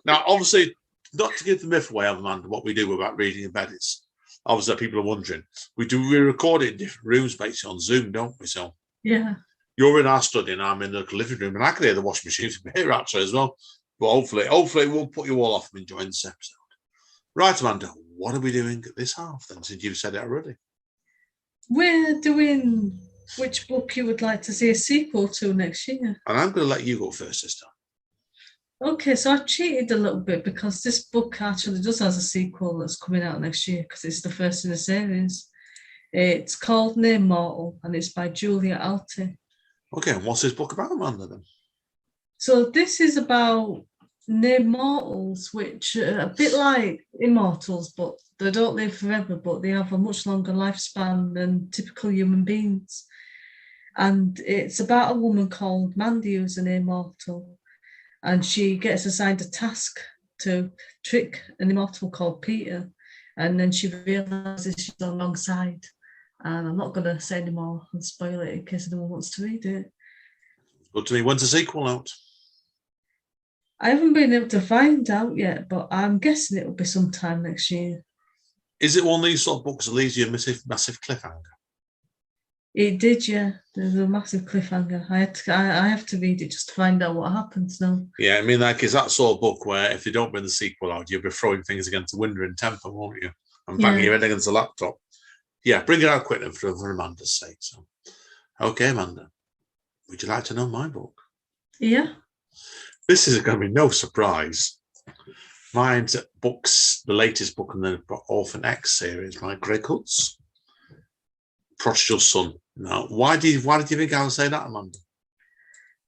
Now, obviously, not to give the myth away, Amanda, what we do about reading in bed is, obviously, people are wondering, we record it in different rooms, basically on Zoom, don't we? So, yeah. You're in our study and I'm in the living room, and I can hear the washing machine from here, actually, as well. But hopefully it won't put you all off from enjoying this episode. Right, Amanda, what are we doing this half then, since you've said it already? We're doing which book you would like to see a sequel to next year. And I'm going to let you go first this time. Okay, so I cheated a little bit because this book actually does have a sequel that's coming out next year because it's the first in the series. It's called Name Mortal and it's by Julia Alty. Okay, and what's this book about, Amanda, then? So this is about Name Mortals, which are a bit like immortals, but they don't live forever, but they have a much longer lifespan than typical human beings. And it's about a woman called Mandy who's an immortal. And she gets assigned a task to trick an immortal called Peter, and then she realizes she's on the wrong side. And I'm not going to say any more and spoil it in case anyone wants to read it. Good to me. When's the sequel out? I haven't been able to find out yet, but I'm guessing it'll be sometime next year. Is it one of these sort of books that leaves you a massive cliffhanger? It did, yeah. There's a massive cliffhanger. I have to read it just to find out what happens now. Yeah, I mean, like, is that sort of book where if they don't bring the sequel out, you'll be throwing things against the window in temper, won't you? And banging your head against the laptop. Yeah, bring it out quick then for Amanda's sake. So, okay, Amanda, would you like to know my book? Yeah. This is going to be no surprise. Mine's books, the latest book in the Orphan X series by Greg Hutz, Prodigal Son. Now, why did you think I would say that, Amanda?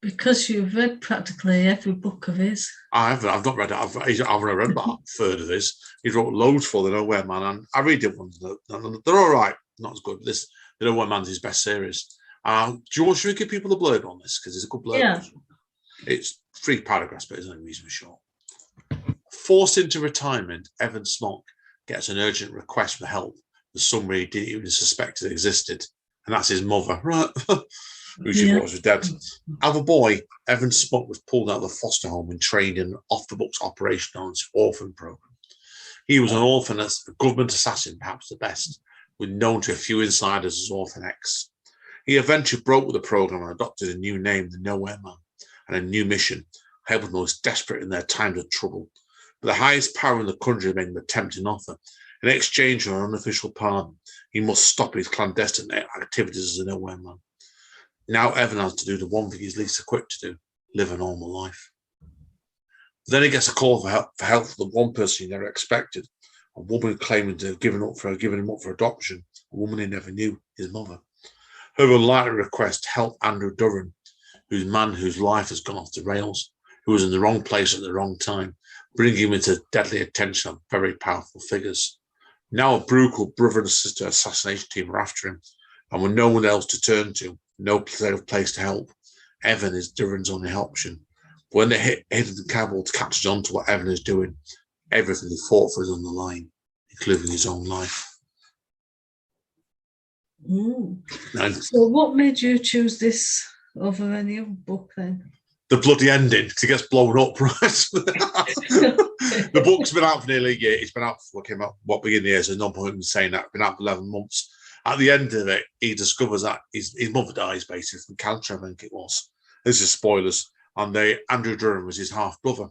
Because you've read practically every book of his. I've not read it. I've read about a third of his. He wrote loads for The Nowhere Man, and I read it ones. They're all right, not as good. The Nowhere Man's his best series. Do you want to give people the blurb on this? Because it's a good blurb. Yeah. It's 3 paragraphs, but it's only reasonably short. Forced into retirement, Evan Smock gets an urgent request for help that somebody he didn't even suspect existed, and that's his mother, right? Who she was dead. As a boy, Evan Smock was pulled out of the foster home and trained in an off-the-books operation on its orphan program. He was an orphan, a government assassin, perhaps the best, with known to a few insiders as Orphan X. He eventually broke with the program and adopted a new name, the Nowhere Man, and a new mission, helping those desperate in their times of trouble. But the highest power in the country made him a tempting offer. In exchange for an unofficial pardon, he must stop his clandestine activities as a Nowhere Man. Now Evan has to do the one thing he's least equipped to do, live a normal life. Then he gets a call for help from the one person he never expected, a woman claiming to have given him up for adoption, a woman he never knew, his mother. Her unlikely request helped Andrew Durran, whose life has gone off the rails, who was in the wrong place at the wrong time, bringing him into deadly attention of very powerful figures. Now a brutal brother and sister assassination team are after him, and with no one else to turn to, no place to help, Evan is Durran's only option. But when the hidden cabal catches on to what Evan is doing, everything he fought for is on the line, including his own life. So what made you choose this over any other book then? The bloody ending, because it gets blown up, right? The book's been out for nearly a year. It's been out for beginning of the year, so no point in saying that. It's been out for 11 months. At the end of it, he discovers that his mother dies, basically, from cancer, I think it was. This is spoilers. And Andrew Durran was his half-brother.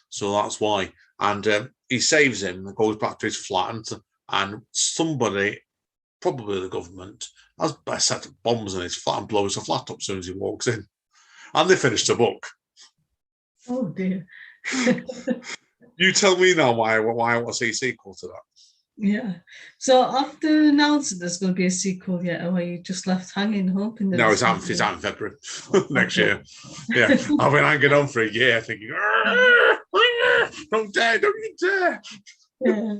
So that's why. And he saves him and goes back to his flat, and somebody, probably the government, has set bombs in his flat and blows the flat up as soon as he walks in. And they finished the book. Oh, dear. You tell me now why I want to see a sequel to that. Yeah. So after announcing there's going to be a sequel yet, or are you just left hanging, hoping that... No, it's out in February next year. Yeah. I've been hanging on for a year thinking, don't you dare. Yeah.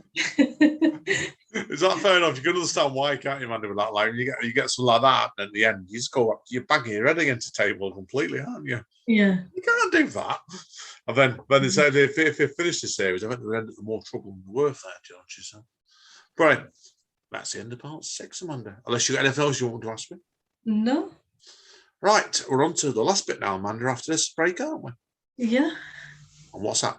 Is that fair enough? You can understand why, can't you, Amanda, with that line? You get something like that, and at the end, you just go up, you're banging your head against the table completely, aren't you? Yeah. You can't do that. And then when they said if they finish the series, I think they'll end up with more trouble than worth there, George. So, right, that's the end of part 6, Amanda. Unless you got anything else you want to ask me? No. Right, we're on to the last bit now, Amanda, after this break, aren't we? Yeah. And what's that?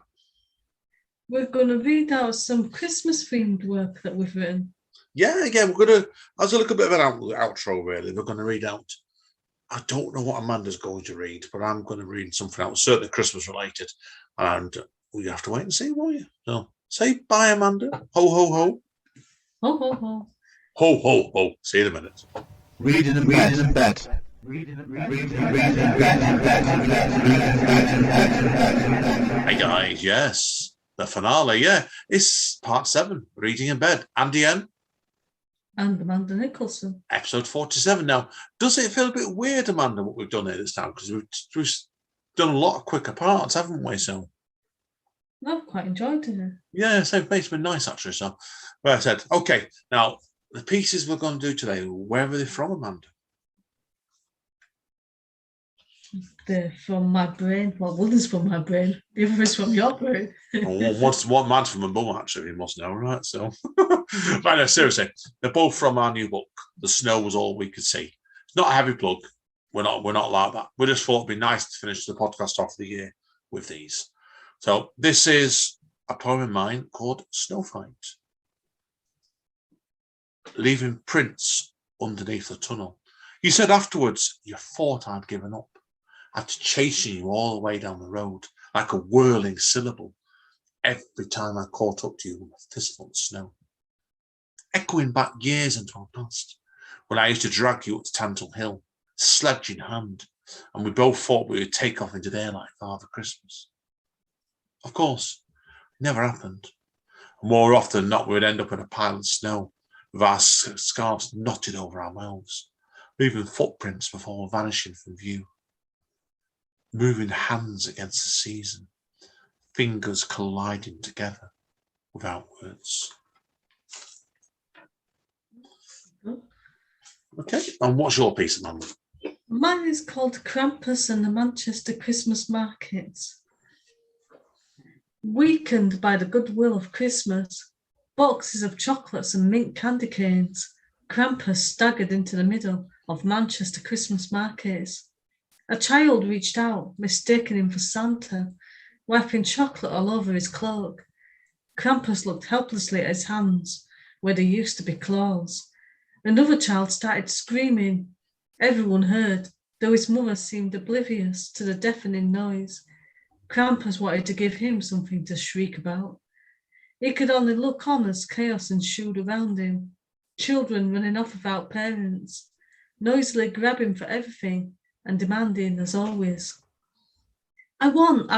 We're going to read out some Christmas-themed work that we've written. Yeah, again, we're going to, as a little bit of an outro, really, we're going to read out, I don't know what Amanda's going to read, but I'm going to read something else, certainly Christmas-related, and we have to wait and see, won't you? So, say bye, Amanda. Ho, ho, ho. Ho, ho, ho. Ho, ho, ho. See you in a minute. Reading in bed. Hey, guys, yes. The finale, yeah. It's part 7, Reading in Bed. Andy N. And Amanda Nicholson. Episode 47. Now, does it feel a bit weird, Amanda, what we've done here this time? Because we've done a lot of quicker parts, haven't we? So I've quite enjoyed it. yeah, so it's been nice, actually. So, well, I said, okay, now, the pieces we're going to do today, where are they from, Amanda? They're from my brain. Well, one is from my brain. The other is from your brain. One man's from my mum, actually, you must know, right? So, but no, seriously, they're both from our new book. The snow was all we could see. It's not a heavy plug. We're not like that. We just thought it'd be nice to finish the podcast off the year with these. So this is a poem of mine called Snow Fight. Leaving prints underneath the tunnel. You said afterwards you thought I'd given up after chasing you all the way down the road like a whirling syllable every time I caught up to you with a fistful of snow. Echoing back years into our past when I used to drag you up to Tantle Hill, sledge in hand, and we both thought we would take off into the air like Father Christmas. Of course, it never happened. More often than not, we would end up in a pile of snow with our scarves knotted over our mouths, leaving footprints before vanishing from view. Moving hands against the season, fingers colliding together without words. Okay, and what's your piece, Amanda? Mine is called Krampus and the Manchester Christmas Markets. Weakened by the goodwill of Christmas, boxes of chocolates and mint candy canes, Krampus staggered into the middle of Manchester Christmas markets. A child reached out, mistaking him for Santa, wiping chocolate all over his cloak. Krampus looked helplessly at his hands, where there used to be claws. Another child started screaming. Everyone heard, though his mother seemed oblivious to the deafening noise. Krampus wanted to give him something to shriek about. He could only look on as chaos ensued around him. Children running off without parents, noisily grabbing for everything and demanding as always. I want.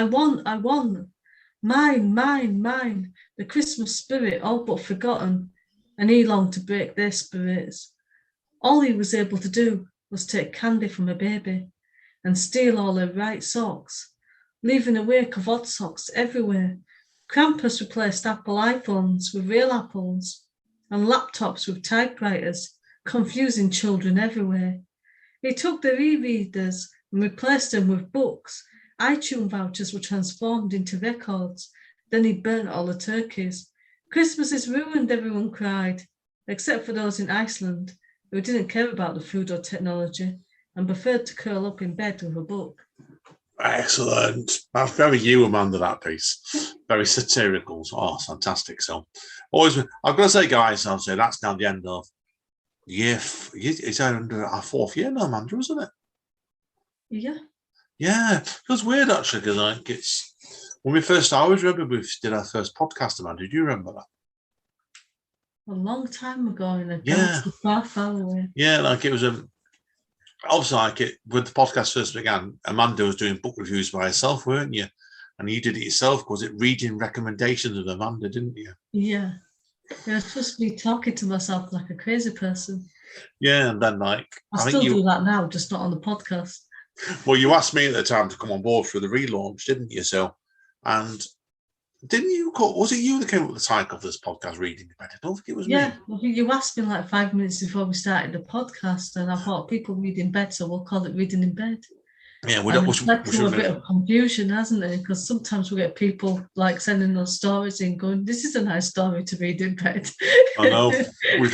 Mine, the Christmas spirit all but forgotten, and he longed to break their spirits. All he was able to do was take candy from a baby and steal all her right socks, leaving a wake of odd socks everywhere. Krampus replaced Apple iPhones with real apples and laptops with typewriters, confusing children everywhere. He took their e-readers and replaced them with books. iTunes vouchers were transformed into records. Then he burnt all the turkeys. Christmas is ruined, everyone cried, except for those in Iceland who didn't care about the food or technology and preferred to curl up in bed with a book. Excellent. That's very you, Amanda, that piece. Very satirical. Oh, fantastic. So, always, I've got to say, guys, I'll say that's now the end of year. It's under our fourth year now, Amanda, isn't it? Yeah. Yeah. It was weird, actually, because like it's when we first started, I always remember we did our first podcast, Amanda. Do you remember that? A long time ago in a Yeah. galaxy far away. Yeah, like it was obviously like it when the podcast first began, Amanda was doing book reviews by herself, weren't you? And you did it yourself. Was it reading recommendations of Amanda, didn't you? Yeah. It was just me talking to myself like a crazy person. Yeah, and then like I still do that now, just not on the podcast. Well, you asked me at the time to come on board for the relaunch, didn't you? So, and didn't you call? Was it you that came up with the title of this podcast, Reading in Bed? I don't think it was me. Yeah, I think you asked me like 5 minutes before we started the podcast, and I thought people read in bed, so we'll call it Reading in Bed. Yeah, It's led to a bit of confusion, hasn't it? Because sometimes we get people like sending us stories in going, this is a nice story to read in bed. I know, we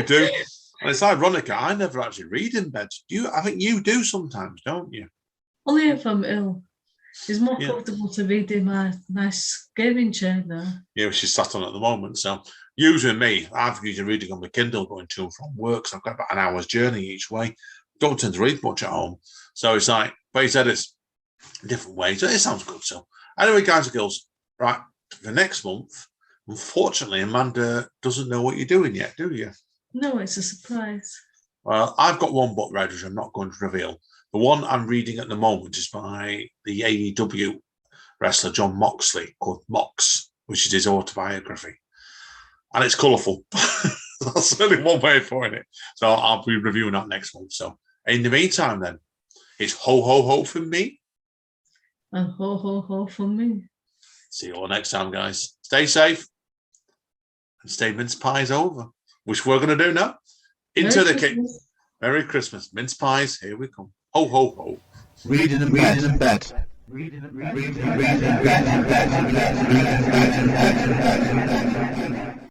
do. And it's ironic, I never actually read in bed. I think you do sometimes, don't you? Only if I'm ill. It's more comfortable to read in my nice gaming chair now. Yeah, she's sat on at the moment. So usually me, I've usually reading on my Kindle going to and from work. So I've got about an hour's journey each way. Don't tend to read much at home. So it's like, but he said it's different ways. So it sounds good. So anyway, guys and girls, right, for next month, unfortunately, Amanda doesn't know what you're doing yet, do you? No, it's a surprise. Well, I've got one book read, which I'm not going to reveal. The one I'm reading at the moment is by the AEW wrestler John Moxley, called Mox, which is his autobiography. And it's colourful. That's only one way of putting it. So I'll be reviewing that next month. So in the meantime, then, it's ho, ho, ho from me. And ho, ho, ho from me. See you all next time, guys. Stay safe. And stay mince pies over, which we're going to do now. Into the kitchen. Merry Christmas. Mince pies, here we come. Ho, ho, ho. Reading and bet. Reading and bet.